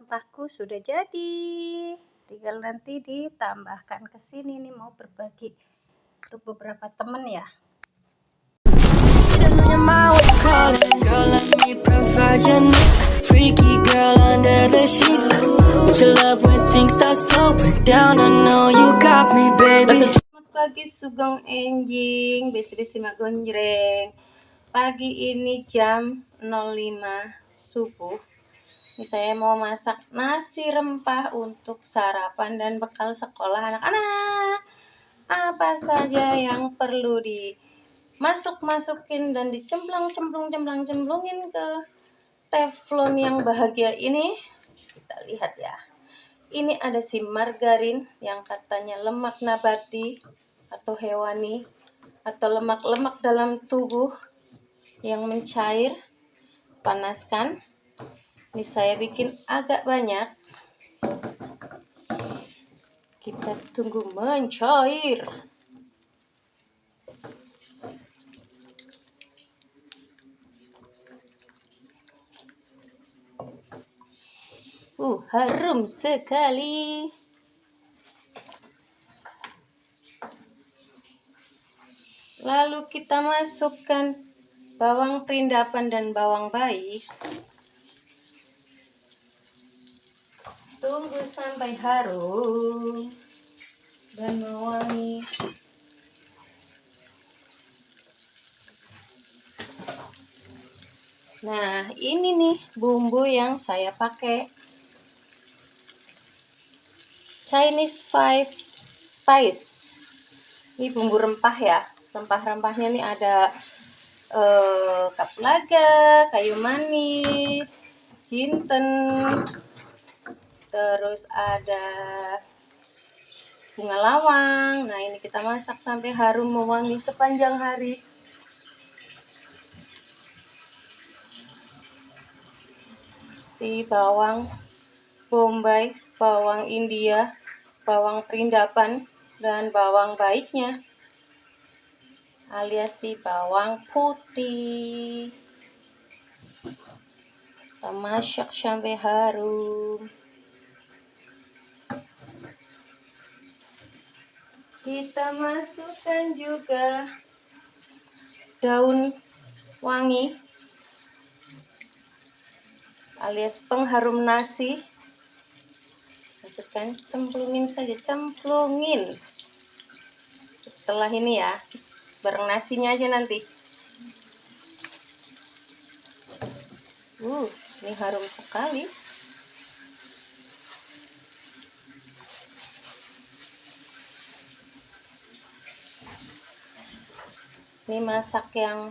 rempahku sudah jadi. Tinggal nanti ditambahkan ke sini nih, mau berbagi untuk beberapa temen ya. Selamat pagi Sugeng Enjing, besti-besti mak gonjreng. Pagi ini jam 05 subuh. Ini saya mau masak nasi rempah untuk sarapan dan bekal sekolah anak-anak. Apa saja yang perlu dimasuk-masukin dan dicemplung-cemplungin ke teflon yang bahagia ini? Kita lihat ya. Ini ada si margarin yang katanya lemak nabati atau hewani atau lemak-lemak dalam tubuh yang mencair. Panaskan. Ini saya bikin agak banyak. Kita tunggu mencair. Harum sekali. Lalu kita masukkan bawang perindapan dan bawang baik. Tunggu sampai harum dan mewangi. Nah, ini nih bumbu yang saya pakai. Chinese 5 spice. Ini bumbu rempah ya. Rempah-rempahnya nih ada kapulaga, kayu manis, jinten, terus ada bunga lawang. Nah, ini kita masak sampai harum mewangi sepanjang hari. Si bawang bombay, bawang India, bawang perindapan, dan bawang baiknya alias si bawang putih. Kita masak sampai harum. Kita masukkan juga daun wangi alias pengharum nasi. Masukkan, cemplungin saja, cemplungin. Setelah ini ya, bareng nasinya aja nanti. Ini harum sekali. Ini masak yang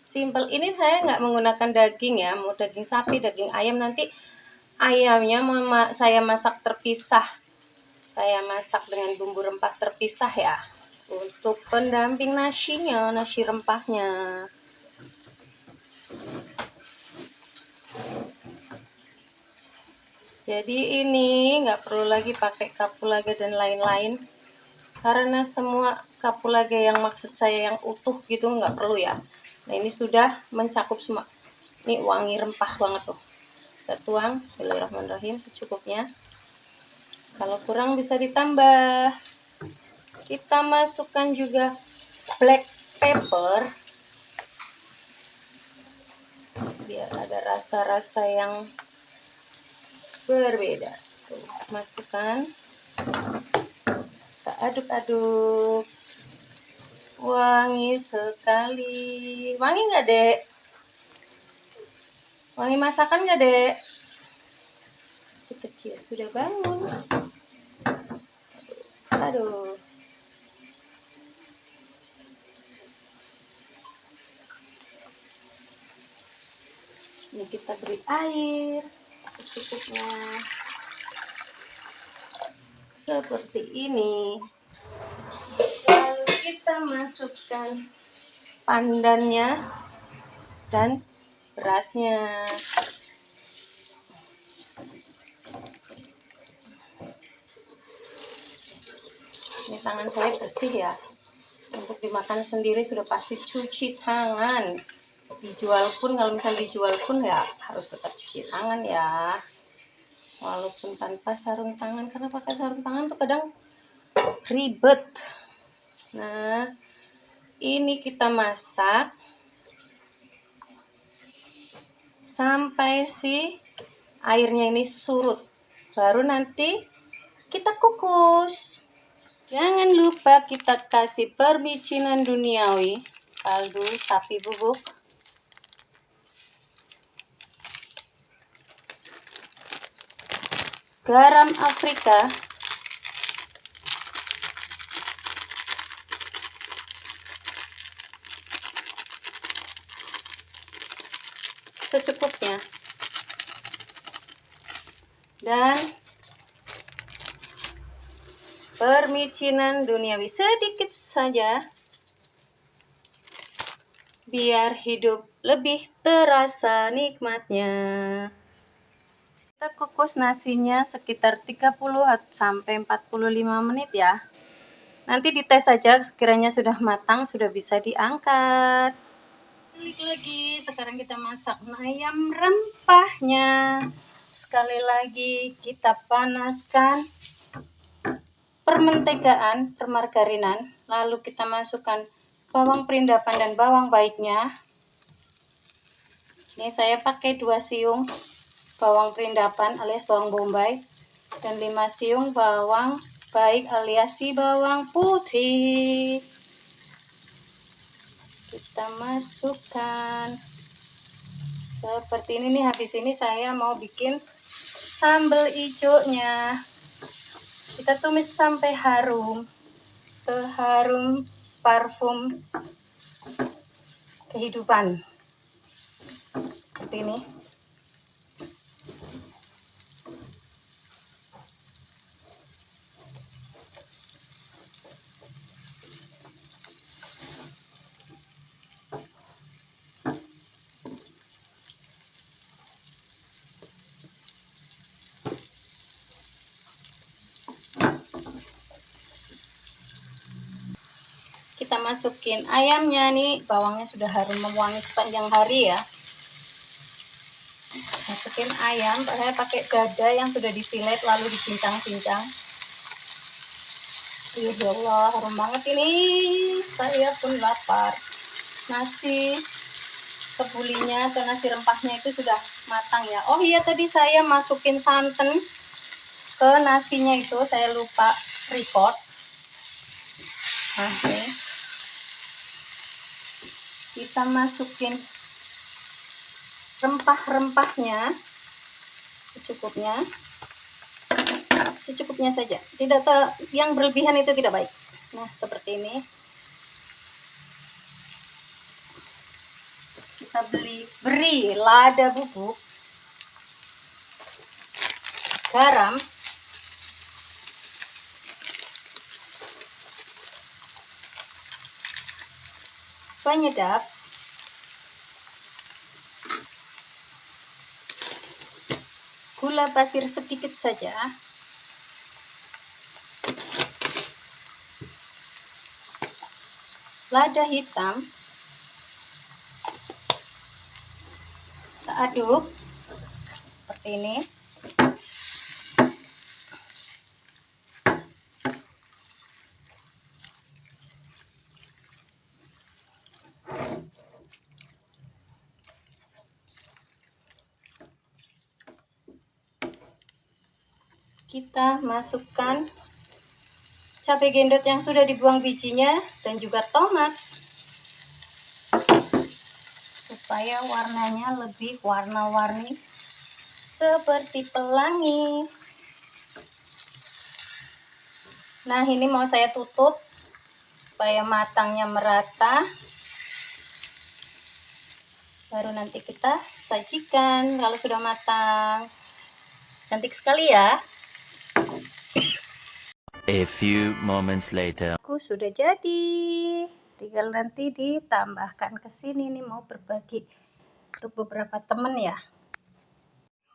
simple. Ini saya nggak menggunakan daging ya, mau daging sapi, daging ayam. Nanti ayamnya saya masak terpisah. Saya masak dengan bumbu rempah terpisah ya. Untuk pendamping nasinya, nasi rempahnya. Jadi ini nggak perlu lagi pakai kapulaga dan lain-lain. Karena semua kapulaga yang maksud saya yang utuh gitu nggak perlu ya. Nah, ini sudah mencakup semua. Ini wangi rempah banget tuh. Kita tuang, bismillahirrahmanirrahim, secukupnya. Kalau kurang bisa ditambah. Kita masukkan juga black pepper. Biar ada rasa-rasa yang berbeda. Tuh, masukkan. Kita aduk-aduk. Wangi sekali. Wangi nggak, Dek? Wangi masakan nggak, Dek? Si kecil sudah bangun. Aduh. Ini kita beri air secukupnya. Seperti ini. Lalu kita masukkan pandannya dan berasnya. Ini tangan saya bersih ya. Untuk dimakan sendiri sudah pasti cuci tangan. Dijual pun, kalau misalnya dijual pun ya harus tetap cuci tangan ya. walaupun tanpa sarung tangan, karena pakai sarung tangan tuh kadang ribet. Nah, ini kita masak sampai si airnya ini surut, baru nanti kita kukus. Jangan lupa kita kasih perbicinan duniawi, kaldu sapi bubuk, garam Afrika, secukupnya, dan permicinan duniawi sedikit saja biar hidup lebih terasa nikmatnya. Kita kukus nasinya sekitar 30 sampai 45 menit ya. Nanti dites saja, sekiranya sudah matang, sudah bisa diangkat. Balik lagi, sekarang kita masak ayam rempahnya. Sekali lagi kita panaskan permentegaan, permargarinan, lalu kita masukkan bawang perindapan dan bawang baiknya. Ini saya pakai 2 siung bawang perindapan alias bawang bombay dan 5 siung bawang baik alias si bawang putih. Kita masukkan seperti ini nih. Habis ini saya mau bikin sambal hijaunya. Kita tumis sampai harum, seharum parfum kehidupan. Seperti ini. Kita masukin ayamnya nih, bawangnya sudah harum mewangi sepanjang hari ya. Masukin ayam, saya pakai dada yang sudah difilet lalu dicincang-cincang. Ya Allah, harum banget ini. Saya pun lapar. Nasi kebulinya atau nasi rempahnya itu sudah matang ya. Oh iya, tadi saya masukin santan ke nasinya itu, saya lupa record. Nah, ini kita masukin rempah-rempahnya secukupnya saja, tidak yang berlebihan itu tidak baik. Nah, seperti ini. Kita beri lada bubuk, garam, penyedap, gula pasir sedikit saja, lada hitam. Kita aduk seperti ini. Kita masukkan cabai gendot yang sudah dibuang bijinya dan juga tomat supaya warnanya lebih warna-warni seperti pelangi. Nah, ini mau saya tutup supaya matangnya merata, baru nanti kita sajikan kalau sudah matang. Cantik sekali ya. A few moments later. Aku sudah jadi. Tinggal nanti ditambahkan ke sini nih, mau berbagi untuk beberapa temen ya.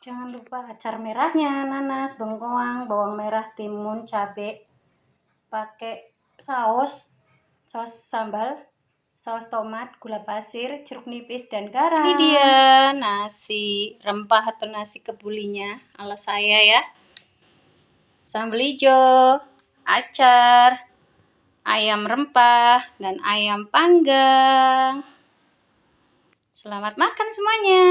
Jangan lupa acar merahnya, nanas, bengkoang, bawang merah, timun, cabai, pakai saus sambal, saus tomat, gula pasir, jeruk nipis, dan garam. Ini dia nasi rempah atau nasi kebulinya ala saya ya. Sambal hijau, acar, ayam rempah, dan ayam panggang. Selamat makan semuanya.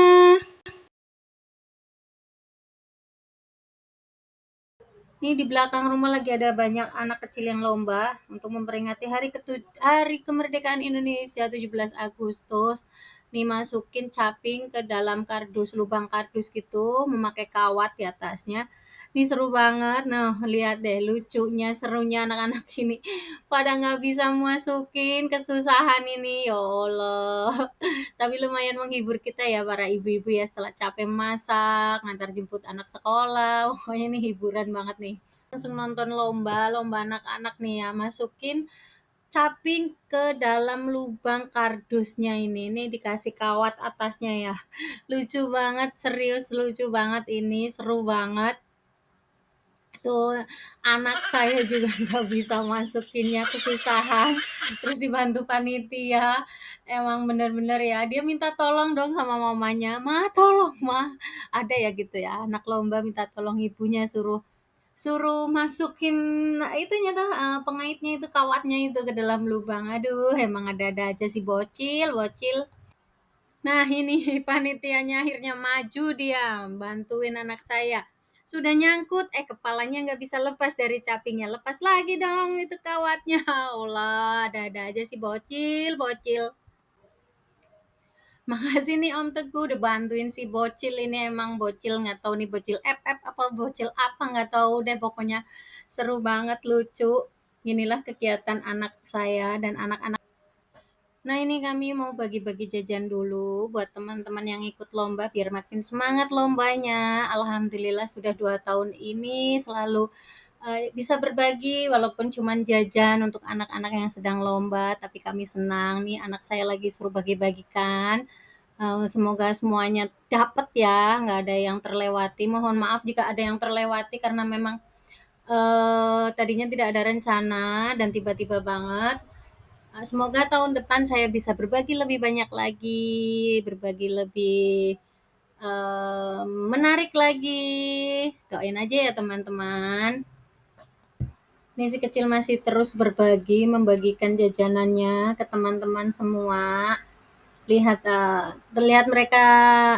Ini di belakang rumah lagi ada banyak anak kecil yang lomba untuk memperingati hari kemerdekaan Indonesia 17 Agustus. Nih masukin caping ke dalam kardus, lubang kardus gitu, memakai kawat di atasnya. Ini seru banget. Nah, lihat deh lucunya, serunya anak-anak ini. Pada nggak bisa masukin, kesusahan ini. Ya Allah. Tapi lumayan menghibur kita ya para ibu-ibu ya setelah capek masak, ngantar jemput anak sekolah. Pokoknya ini hiburan banget nih. Langsung nonton lomba anak-anak nih ya, masukin caping ke dalam lubang kardusnya ini dikasih kawat atasnya ya. Lucu banget, serius lucu banget ini, seru banget. Tuh anak saya juga nggak bisa masukinnya, kesusahan, terus dibantu panitia. Emang bener-bener ya, dia minta tolong dong sama mamanya, "Ma, tolong, Ma." Ada ya gitu ya, anak lomba minta tolong ibunya suruh suruh masukin itunya tuh, pengaitnya itu, kawatnya itu ke dalam lubang. Aduh, emang ada-ada aja sih bocil bocil. Nah, ini panitianya akhirnya maju dia, bantuin anak saya. Sudah nyangkut, kepalanya nggak bisa lepas dari capingnya. Lepas lagi dong itu kawatnya. Allah, ada-ada aja sih bocil bocil. Makasih nih Om Teguh udah bantuin si bocil ini, emang bocil nggak tahu nih bocil FF apa bocil apa nggak tahu deh, pokoknya seru banget, lucu. Inilah kegiatan anak saya dan anak-anak. Nah, ini kami mau bagi-bagi jajan dulu buat teman-teman yang ikut lomba biar makin semangat lombanya. Alhamdulillah sudah 2 tahun ini selalu bisa berbagi walaupun cuman jajan untuk anak-anak yang sedang lomba, tapi kami senang nih anak saya lagi suruh bagi-bagikan. Semoga semuanya dapat ya, nggak ada yang terlewati. Mohon maaf jika ada yang terlewati karena memang tadinya tidak ada rencana dan tiba-tiba banget. Semoga tahun depan saya bisa berbagi lebih banyak lagi, berbagi lebih menarik lagi. Doain aja ya teman-teman. Ini si kecil masih terus berbagi, membagikan jajanannya ke teman-teman semua. Terlihat mereka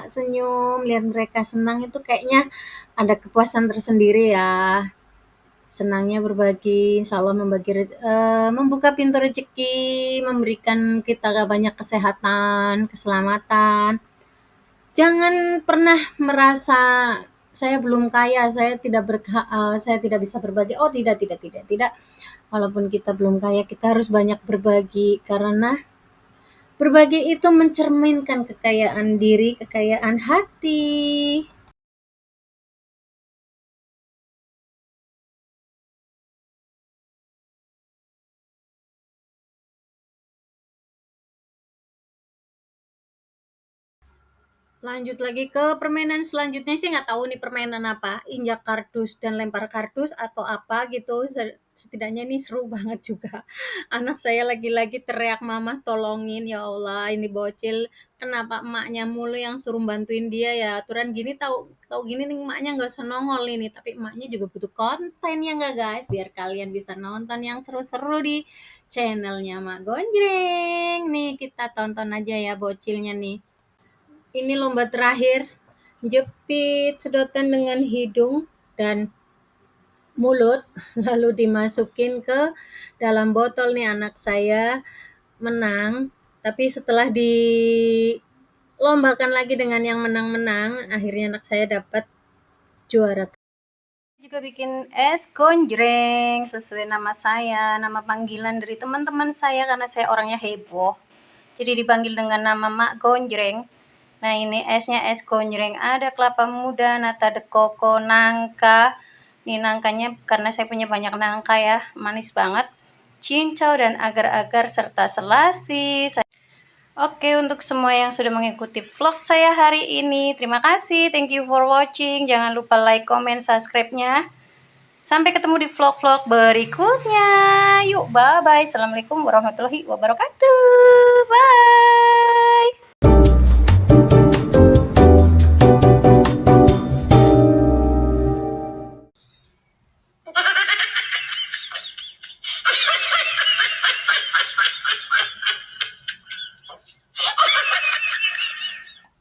senyum, lihat mereka senang, itu kayaknya ada kepuasan tersendiri ya. Senangnya berbagi, insya Allah membuka pintu rezeki, memberikan kita banyak kesehatan, keselamatan. Jangan pernah merasa saya belum kaya, saya tidak bisa berbagi. Oh tidak, tidak, tidak, tidak. Walaupun kita belum kaya, kita harus banyak berbagi karena berbagi itu mencerminkan kekayaan diri, kekayaan hati. Lanjut lagi ke permainan selanjutnya sih nggak tahu nih permainan apa, injak kardus dan lempar kardus atau apa gitu. Setidaknya ini seru banget juga. Anak saya lagi-lagi teriak, "Mama tolongin." Ya Allah, ini bocil kenapa emaknya mulu yang suruh bantuin dia ya. Aturan gini tahu tahu gini nih emaknya nggak usah nongol ini, tapi emaknya juga butuh konten ya nggak guys, biar kalian bisa nonton yang seru-seru di channelnya Mak Gonjreng. Nih kita tonton aja ya bocilnya nih. Ini lomba terakhir, jepit sedotan dengan hidung dan mulut, lalu dimasukin ke dalam botol nih anak saya menang. Tapi setelah dilombakan lagi dengan yang menang-menang, akhirnya anak saya dapat juara. Juga bikin es gonjreng sesuai nama saya, nama panggilan dari teman-teman saya karena saya orangnya heboh. Jadi dipanggil dengan nama Mak Gonjreng. Nah, ini esnya es gonjreng, ada kelapa muda, nata de coco, nangka. Ini nangkanya karena saya punya banyak nangka ya, manis banget. Cincau dan agar-agar serta selasi. Oke, untuk semua yang sudah mengikuti vlog saya hari ini, terima kasih. Thank you for watching. Jangan lupa like, comment, subscribe-nya. Sampai ketemu di vlog-vlog berikutnya. Yuk, bye-bye. Assalamualaikum warahmatullahi wabarakatuh. Bye.